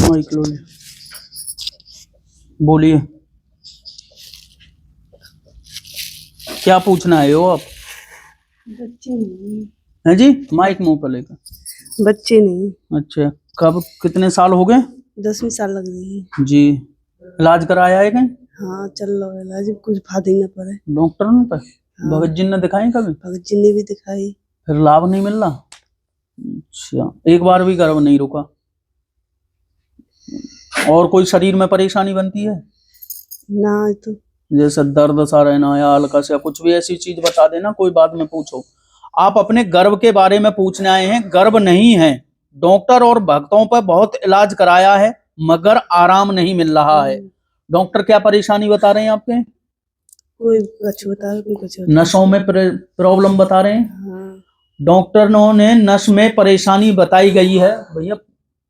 Mic लो, बोलिए क्या पूछना है हो आप? बच्चे नहीं है जी, माइक मुंह पर लेकर। बच्चे नहीं। अच्छा, कब कितने साल हो गए? 10वीं साल लग रही है जी। इलाज कराया है कहीं? हाँ चल रहा है इलाज, कुछ फायदा ही न पड़े। डॉक्टर ने पे? भगत जी ने दिखाई कभी? भगत जी ने भी दिखाई, फिर लाभ नहीं मिल रहा? अच्छा, एक बार भी गर्भ नहीं रुका? और कोई शरीर में परेशानी बनती है? ना तो जैसे दर्द सा रहना या हल्का या कुछ भी ऐसी चीज बता देना, कोई बात में पूछो। आप अपने गर्भ के बारे में पूछने आए हैं, गर्भ नहीं है। डॉक्टर और भक्तों पर बहुत इलाज कराया है मगर आराम नहीं मिल रहा है। डॉक्टर क्या परेशानी बता रहे हैं आपके? कोई कुछ बता रहा, कोई कुछ बता नसों में प्रॉब्लम बता रहे हैं। हाँ। डॉक्टरों ने नस में परेशानी बताई गई है। भैया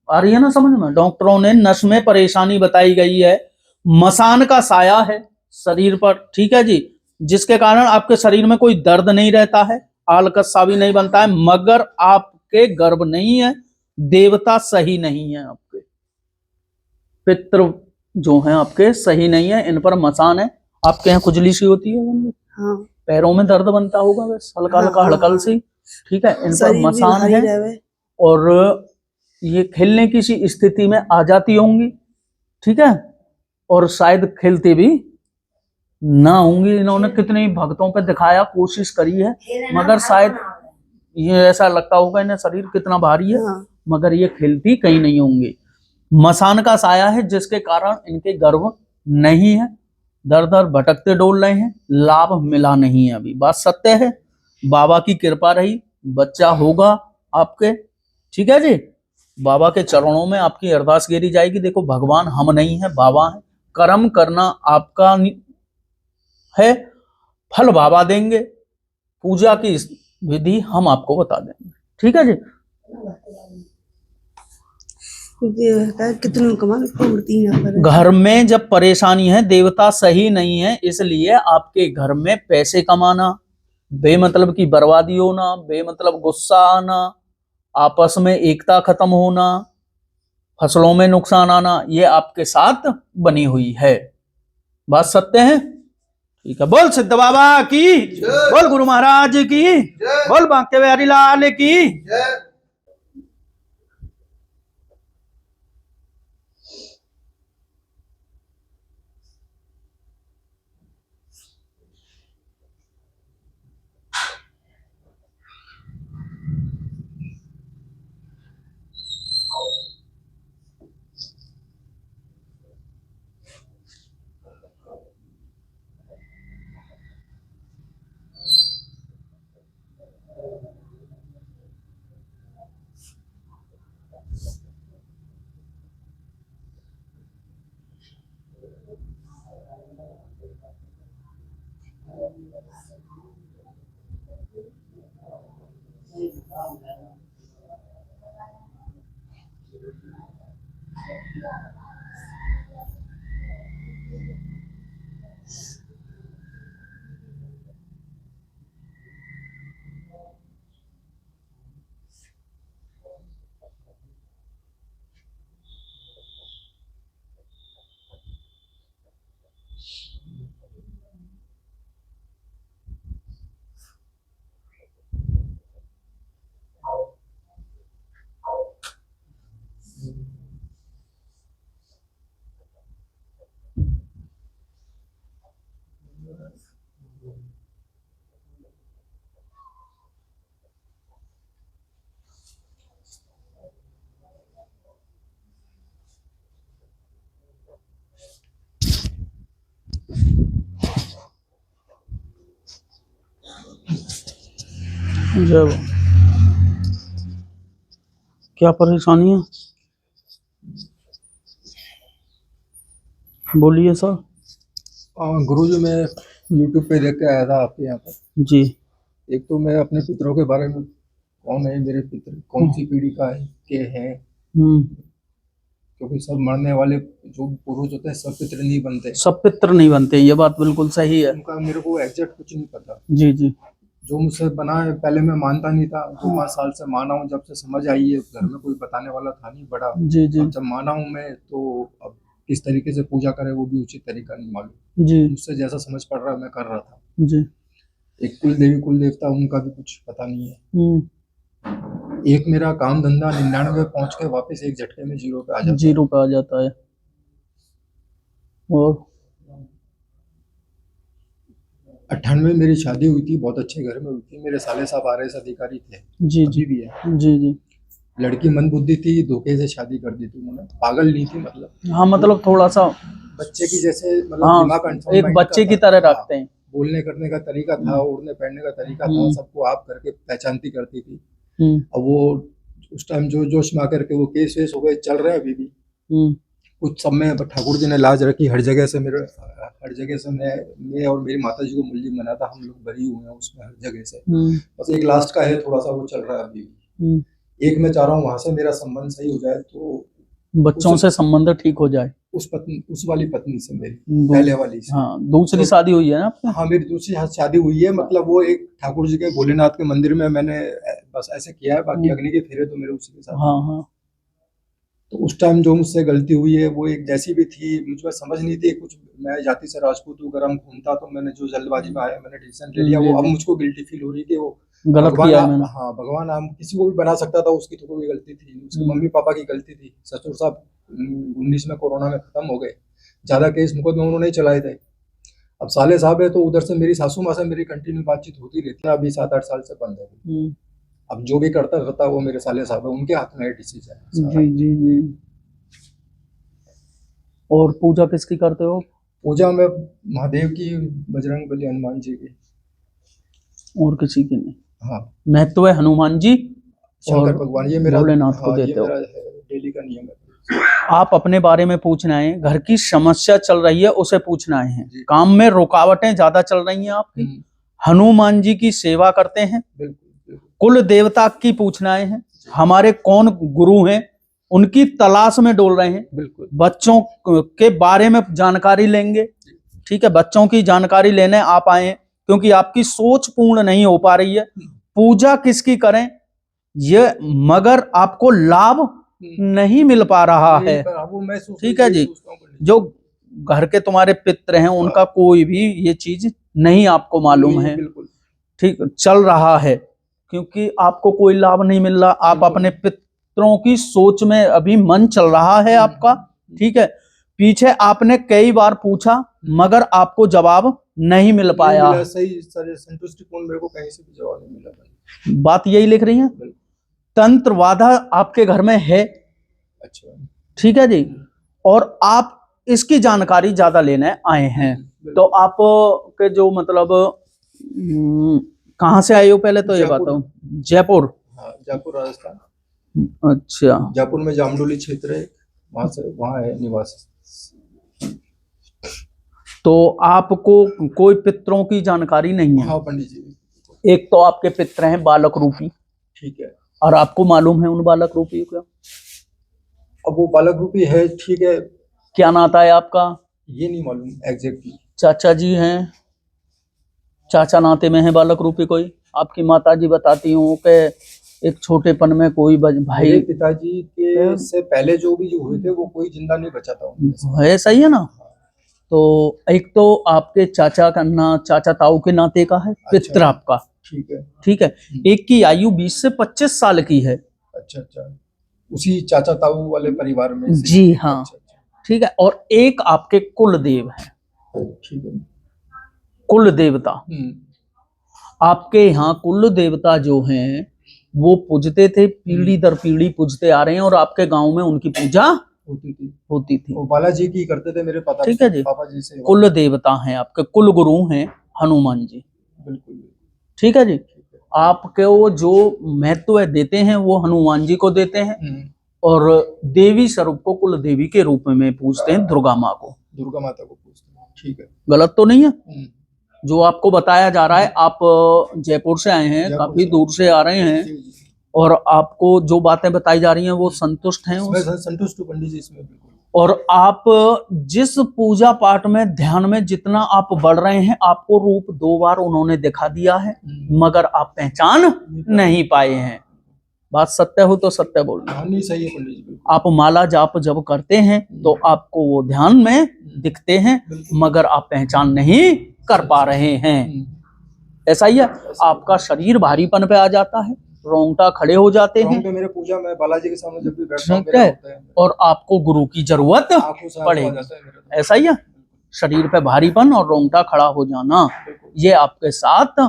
आ रही है ना समझ में? डॉक्टरों ने नस में परेशानी बताई गई है, मसान का साया है शरीर पर, ठीक है जी, जिसके कारण आपके शरीर में कोई दर्द नहीं रहता है, आलकस सा भी नहीं बनता है, मगर आपके गर्भ नहीं है, देवता सही नहीं है, आपके पितृ जो हैं आपके सही नहीं है, इन पर मसान है। आपके यहाँ खुजली सी होती है? हाँ। पैरों में दर्द बनता होगा बस हल्का हल्का हड़कल सी, ठीक है, इन पर मसान है और ये खेलने की सी स्थिति में आ जाती होंगी, ठीक है, और शायद खेलते भी ना होंगी। इन्होंने कितने भक्तों पे दिखाया, कोशिश करी है, मगर शायद ये ऐसा लगता होगा इन्हें शरीर कितना भारी है, मगर ये खेलती कहीं नहीं होंगी। मसान का साया है जिसके कारण इनके गर्भ नहीं है, दर दर भटकते डोल रहे हैं, लाभ मिला नहीं है अभी। बात सत्य है, बाबा की कृपा रही, बच्चा होगा आपके, ठीक है जी। बाबा के चरणों में आपकी अरदास गिरी जाएगी। देखो भगवान हम नहीं है, बाबा है, कर्म करना आपका है, फल बाबा देंगे, पूजा की विधि हम आपको बता देंगे, ठीक है जी। कितनों कमा घर में जब परेशानी है, देवता सही नहीं है, इसलिए आपके घर में पैसे कमाना, बेमतलब की बर्बादी होना, बेमतलब गुस्सा आना, आपस में एकता खत्म होना, फसलों में नुकसान आना, ये आपके साथ बनी हुई है। बात सत्य है, ठीक है। बोल सिद्ध बाबा की, बोल गुरु महाराज की, बोल बांके बिहारी लाल की। जय बाबा। क्या परेशानी है, बोलिए सर। गुरुजी, मैं यूट्यूब पे देख के आया था आपके यहाँ पर। जी। एक तो मैं अपने पितरों के बारे में, कौन है मेरे पितर, कौन सी पीढ़ी का है के हैं, क्योंकि सब मरने वाले जो पूर्वज होते हैं सब पितर नहीं बनते। सब पितर नहीं बनते, ये बात बिल्कुल सही है। उनका मेरे को एग्जैक्ट कुछ नहीं पता। जी जी। जो मुझसे बना है, पहले मैं मानता नहीं था, 2-5 साल से माना हूँ। जब से समझ आई है, घर में कोई बताने वाला था नहीं बड़ा। जी जी। अब जब माना हूँ मैं, तो अब किस तरीके से पूजा करे वो भी उचित तरीका नहीं मालूम जी। मुझसे जैसा समझ पड़ रहा है मैं कर रहा था। जी। एक कुल देवी कुल देवता, उनका भी कुछ पता नहीं है। एक मेरा काम धंधा 99 पहुंच के वापस एक झटके में 0 पे आ जाता है। 0 पे आ जाता है। और 98 मेरी शादी हुई थी, बहुत अच्छे घर में हुई थी। मेरे साले साहब RS अधिकारी थे। जी अभी भी है। जी जी। लड़की मंदबुद्धि थी, धोखे से शादी कर दी थी उन्होंने। पागल नहीं थी, मतलब हाँ, मतलब थोड़ा सा बच्चे की जैसे, मतलब हाँ, दिमाग कंट्रोल एक बच्चे की तरह रखते हैं। बोलने करने का तरीका था, उड़ने पहनने का तरीका था, सबको आप करके पहचानती करती थी। अब वो उस टाइम जो जोश में आकर के वो केस वेस हो गए, चल रहे हैं अभी भी। कुछ सब में ठाकुर जी ने लाज रखी, हर जगह से मैं और मेरी माता जी को मुल्जिम बना था। हम लोग बरी हुए हैं उसमें हर जगह से। बस एक लास्ट का है, थोड़ा सा वो चल रहा है अभी भी। एक मैं चाह रहा हूँ वहां से मेरा संबंध सही हो जाए, तो बच्चों से संबंध ठीक हो जाए। उस वाली पत्नी से, मेरी पहले वाली से। हाँ, दूसरी शादी हुई है ना आपकी? हाँ, मेरी दूसरी शादी हुई है। मतलब वो एक ठाकुर जी के भोलेनाथ के मंदिर में मैंने बस ऐसे किया है, बाकी अग्नि के फेरे तो मेरे उसी के साथ। हाँ हाँ। तो उस टाइम जो मुझसे गलती हुई है, वो एक जैसी भी थी, मुझे समझ नहीं थी कुछ। मैं जाति से राजपूत हूँ, गरम घूमता, तो मैंने जो जल्दबाजी में आया, मैंने डिसीजन ले लिया। वो अब मुझको गिल्टी फील हो रही कि वो गलत किया मैंने। हाँ, भगवान नाम किसी को भी बना सकता था, उसकी तो कोई गलती थी, उसके मम्मी पापा की गलती थी। ससुर साहब 19 में कोरोना में खत्म हो गए। ज्यादा केस मुकदमे उन्होंने ही चलाए थे। अब साले साहब है, तो उधर से मेरी सासू माँ से मेरी कंटिन्यू बातचीत होती रहती है। अभी 7-8 साल से बंद है। अब जो भी करता रहता वो मेरे साले साहब है, उनके हाथ में डिसीजन। जी जी जी। और पूजा किसकी करते हो? पूजा में महादेव की, बजरंगबली, हनुमान जी की। और किसी की नहीं? हाँ, महत्व है हनुमान जी, शंकर भगवान, ये मेरा भोलेनाथ को देते हो। डेली का नियम है। आप अपने बारे में पूछना है, घर की समस्या चल रही है उसे पूछना है, काम में रुकावटें ज्यादा चल रही हैं आपकी, हनुमान जी की सेवा करते हैं, कुल देवता की पूछना है, हमारे कौन गुरु हैं उनकी तलाश में डोल रहे हैं, बच्चों के बारे में जानकारी लेंगे। ठीक है, बच्चों की जानकारी लेने आप आए हैं, क्योंकि आपकी सोच पूर्ण नहीं हो पा रही है। पूजा किसकी करें ये, मगर आपको लाभ नहीं मिल पा रहा है। ठीक है जी, जो घर के तुम्हारे पितृ हैं उनका कोई भी ये चीज नहीं आपको मालूम है। ठीक, चल रहा है, क्योंकि आपको कोई लाभ नहीं मिल रहा। आप अपने पितरों की सोच में अभी मन चल रहा है आपका। ठीक है, पीछे आपने कई बार पूछा मगर आपको जवाब नहीं मिल पाया। सही संतुष्टिपूर्ण मेरे को कहीं से भी जवाब नहीं मिला। बात यही लिख रही है। तंत्र बाधा आपके घर में है। अच्छा, ठीक है जी, और आप इसकी जानकारी ज्यादा लेने आए हैं। तो आप के जो मतलब कहाँ से आए हो पहले तो ये बताओ? जयपुर? हाँ, जयपुर राजस्थान। अच्छा, जयपुर में जामडोली क्षेत्र है, वहाँ है निवास। तो आपको कोई पितरों की जानकारी नहीं है? हाँ पंडित जी, एक तो आपके पितर हैं बालक रूपी। ठीक है, और आपको मालूम है उन बालक रूपी का? अब वो बालक रूपी है, ठीक है। क्या नाता है आपका? ये नहीं मालूम एग्जैक्टली। चाचा जी हैं, चाचा नाते में है बालक रूपी कोई? आपकी माता जी बताती हूँ कि एक छोटेपन में कोई भाई, पिताजी के से पहले जो भी हुए थे वो कोई जिंदा नहीं बचा था है। सही है ना? तो एक तो आपके चाचा का ना, चाचा ताऊ के नाते का है पित्र आपका। ठीक है, ठीक है। एक की आयु 20 से 25 साल की है। अच्छा अच्छा, उसी चाचा ताऊ वाले परिवार में? जी हाँ। ठीक है, और एक आपके कुल देव है। ठीक है, कुल देवता आपके यहाँ कुल देवता जो हैं वो पूजते थे, पीढ़ी दर पीढ़ी पूजते आ रहे हैं, और आपके गांव में उनकी पूजा होती थी। वो बालाजी की करते थे मेरे पापा। ठीक है जी, पापा जी से कुल देवता हैं आपके, कुल गुरु हैं हनुमान जी। बिल्कुल। ठीक है जी। आपको जो महत्व देते हैं वो हनुमान जी को देते हैं, और देवी स्वरूप को कुल देवी के रूप में पूजते हैं, दुर्गा माँ को, दुर्गा माता को पूजते हैं। ठीक है, गलत तो नहीं है जो आपको बताया जा रहा है? आप जयपुर से आए हैं, काफी दूर से आ रहे हैं, और आपको जो बातें बताई जा रही हैं वो संतुष्ट हैं? मैं संतुष्ट हूँ पंडित जी इसमें, बिल्कुल। और आप जिस पूजा पाठ में ध्यान में जितना आप बढ़ रहे हैं, आपको रूप 2 बार उन्होंने दिखा दिया है, मगर आप पहचान नहीं पाए हैं। बात सत्य हो तो सत्य बोलना। नहीं, सही है पंडित जी। आप माला जाप जब करते हैं तो आपको वो ध्यान में दिखते हैं, मगर आप पहचान नहीं कर पा रहे हैं। ऐसा ही है, आपका शरीर भारीपन पे आ जाता है, रोंगटा खड़े हो जाते हैं। मेरे पूजा में बालाजी के सामने जब भी बैठता हूं, ठीक है, और आपको गुरु की जरूरत पड़ेगी। ऐसा ही है, शरीर पे भारीपन और रोंगटा खड़ा हो जाना, ये आपके साथ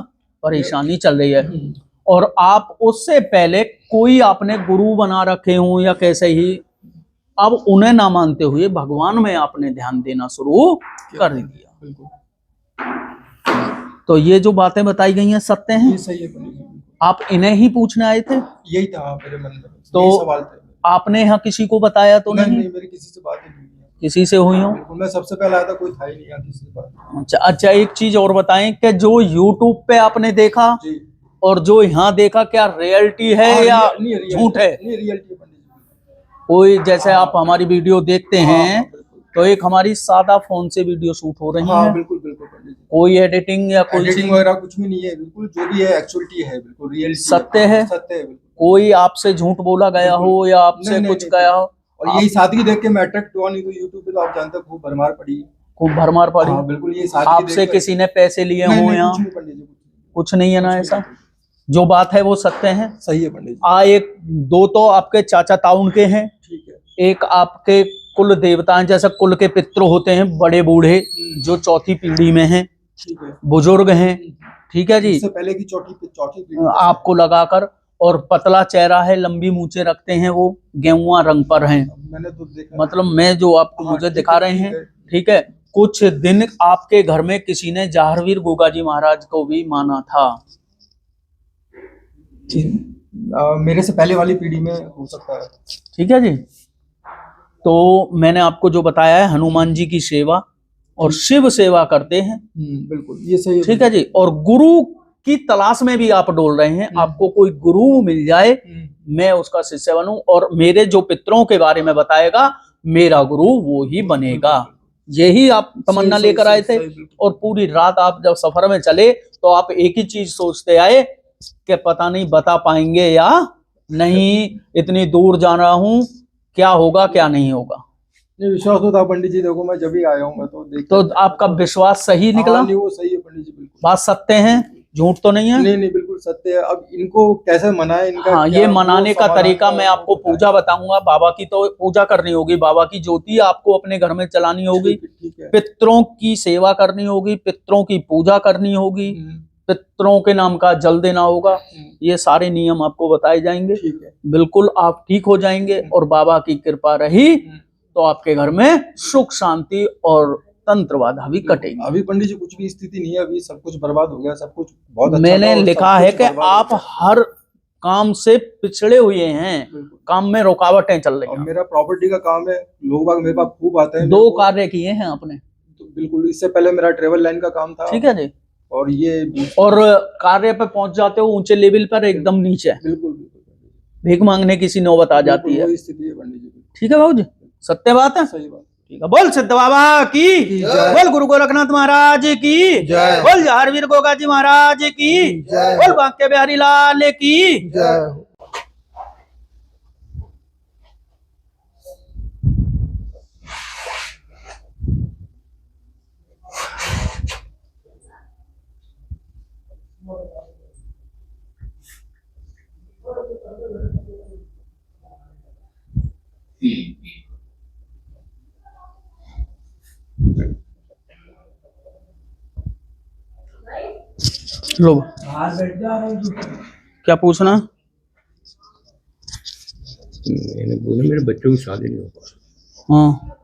परेशानी चल रही है। और आप उससे पहले कोई आपने गुरु बना रखे हो या कैसे ही, अब उन्हें ना मानते हुए भगवान में आपने ध्यान देना शुरू कर दिया। तो ये जो बातें बताई गई हैं सत्य हैं? सही है। आप इन्हें ही पूछने आए थे? यही था मेरे मन में, तो सवाल था। आपने यहाँ किसी को बताया तो नहीं? मेरी किसी से बात नहीं हुई। किसी से हुई हो? मैं सबसे पहले आया था, कोई था ही नहीं यहाँ किसी से बात। अच्छा, एक चीज और बताएं कि जो YouTube पे आपने देखा जी, और जो यहाँ देखा, क्या रियलिटी है या झूठ है? रियलिटी। कोई जैसे आप हमारी वीडियो देखते हैं तो एक हमारी सादा फोन से वीडियो शूट हो रही है, बिल्कुल बिल्कुल पंडित जी। कोई एडिटिंग या कोई एडिटिंग वगैरह कुछ भी नहीं है, बिल्कुल जो भी है एक्चुअलिटी है, बिल्कुल रियलिटी, सत्य है। सत्य है, बिल्कुल। कोई आपसे झूठ बोला गया हो या आपसे कुछ गया हो? और यही सादगी देख के मैं अट्रैक्ट हुआ, नहीं तो यूट्यूब पे तो आप जानते हो खूब भरमार पड़ी। बिल्कुल, ये आपसे किसी ने पैसे लिए हो या कुछ नहीं है ना? ऐसा जो बात है वो सत्य है। सही है पंडित जी। एक दो तो आपके चाचा ताउन के हैं, ठीक है, एक आपके कुल देवता हैं, जैसे कुल के पितृ होते हैं बड़े बूढ़े जो चौथी पीढ़ी में हैं, ठीक है, बुजुर्ग हैं, ठीक है जी, इससे पहले की चौथी पीढ़ी आपको लगाकर, और पतला चेहरा है, लंबी मूंछें रखते हैं, वो गेहुआ रंग पर हैं। मैंने तो देखा, मतलब मैं जो आपको मुझे दिखा रहे हैं, ठीक है। कुछ दिन आपके घर में किसी ने जहारवीर गोगा जी महाराज को भी माना था। मेरे से पहले वाली पीढ़ी में हो सकता है, ठीक है जी। तो मैंने आपको जो बताया है, हनुमान जी की सेवा और शिव सेवा करते हैं, बिल्कुल ये सही है, ठीक है जी। और गुरु की तलाश में भी आप डोल रहे हैं, आपको कोई गुरु मिल जाए, मैं उसका शिष्य बनूं और मेरे जो पितरों के बारे में बताएगा, मेरा गुरु वो ही बनेगा, यही आप तमन्ना लेकर आए थे। और पूरी रात आप जब सफर में चले तो आप एक ही चीज सोचते आए कि पता नहीं बता पाएंगे या नहीं, इतनी दूर जा रहा हूं, क्या होगा क्या नहीं होगा। नहीं, विश्वास तो था पंडित जी, देखो मैं जब भी आया हूँ मैं तो आपका विश्वास सही निकला? नहीं, वो सही है पंडित जी, बिल्कुल बात सत्य है, झूठ तो नहीं है? नहीं, बिल्कुल सत्य है। अब इनको कैसे मनाए, इनका हाँ, ये मनाने का तरीका मैं आपको पूजा बताऊंगा। बाबा की तो पूजा करनी होगी, बाबा की ज्योति आपको अपने घर में चलानी होगी, पितरों की सेवा करनी होगी, पितरों की पूजा करनी होगी, पितरों के नाम का जल देना होगा, ये सारे नियम आपको बताए जाएंगे। बिल्कुल आप ठीक हो जाएंगे, और बाबा की कृपा रही तो आपके घर में सुख शांति और तंत्र बाधा भी कटेगी। अभी पंडित जी कुछ भी स्थिति नहीं है, अभी सब कुछ बर्बाद हो गया, सब कुछ बहुत अच्छा। मैंने लिखा है कि आप हर काम से पिछड़े हुए हैं, काम में रुकावटें चल रही हैं। मेरा प्रॉपर्टी का काम है, लोग बाग मेरे पास खूब आते हैं। 2 कार्य किए हैं आपने? तो बिल्कुल, इससे पहले मेरा ट्रेवल लाइन का काम था, ठीक है जी। और ये कार्य पे पहुंच जाते हो ऊंचे लेवल पर, एकदम नीचे बिल्कुल भीख मांगने की सी नौबत आ जाती है। स्थिति है पंडित जी। ठीक है बाबू जी, सत्य बात है, सही बात। ठीक है। बोल सिद्ध बाबा की, बोल गुरु गोरखनाथ महाराज की, बोल जहारवीर गोगा जी महाराज की, बोल बांके बिहारी लाल की जय। लो, क्या पूछना? मैंने बोला मेरे बच्चों की शादी नहीं हो पा। हाँ,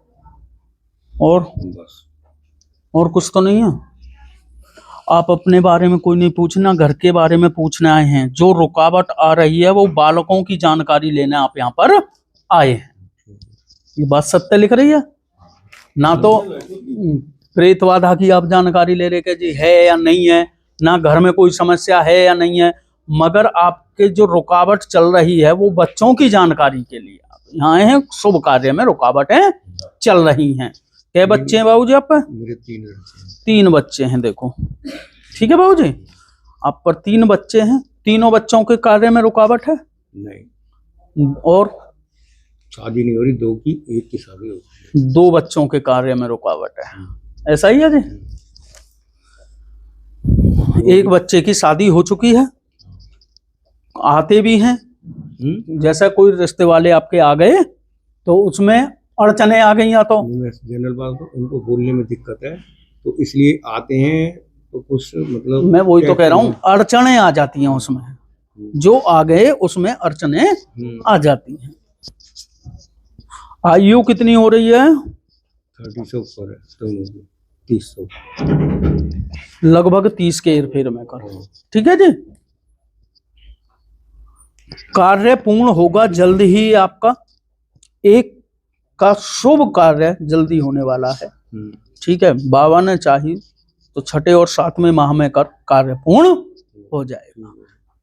और बस और कुछ तो नहीं है? आप अपने बारे में कोई नहीं पूछना, घर के बारे में पूछने आए हैं। जो रुकावट आ रही है वो बालकों की जानकारी लेने आप यहाँ पर आए हैं। ये बात सत्य लिख रही है ना? तो प्रेत बाधा की आप जानकारी ले रहे कि जी है या नहीं है, ना घर में कोई समस्या है या नहीं है, मगर आपके जो रुकावट चल रही है वो बच्चों की जानकारी के लिए आप यहाँ आए हैं। शुभ कार्य में रुकावटें चल रही हैं। क्या बच्चे हैं बाबूजी आप पर? मेरे 3 लड़के हैं। 3 बच्चे हैं। देखो ठीक है बाबूजी, आप पर 3 बच्चे हैं। तीनों बच्चों के कार्य में रुकावट है? नहीं, और शादी नहीं हो रही, 2 की, 1 की शादी हो गई। 2 बच्चों के कार्य में रुकावट है, ऐसा ही है जी? 1 बच्चे की शादी हो चुकी है, आते भी हैं। जैसा कोई रिश्ते वाले आपके आ गए तो उसमें अड़चने आ गई, या तो जनरल बात, तो उनको बोलने में दिक्कत है तो इसलिए आते हैं। तो कुछ मतलब मैं वही तो कह रहा हूँ, अड़चने आ जाती हैं उसमें। जो आ गए उसमें अड़चने आ जाती हैं। आयु कितनी हो रही है? 30 से ऊपर है दोनों की, 30 से लगभग 30 के हेर में कर। ठीक है जी, कार्य पूर्ण होगा जल्द ही। आपका एक का शुभ कार्य जल्दी होने वाला है। ठीक है, बाबा ने चाहिए तो 6 और 7वें माह में कर कार्य पूर्ण हो जाएगा।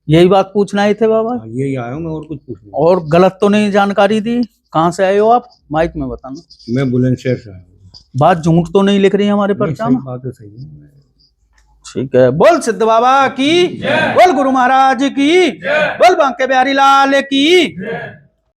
यही बात पूछना ही थे बाबा? यही आया हूँ मैं, और कुछ पूछना। और गलत तो नहीं जानकारी दी? कहाँ से आए हो आप, माइक में बताना। मैं बुलंदशहर से आया हूँ। बात झूठ तो नहीं लिख रही है हमारे पर्चा में? बात तो सही है। ठीक है, बोल सिद्ध बाबा की, बोल गुरु महाराज की, बोल बांके बिहारी लाल की।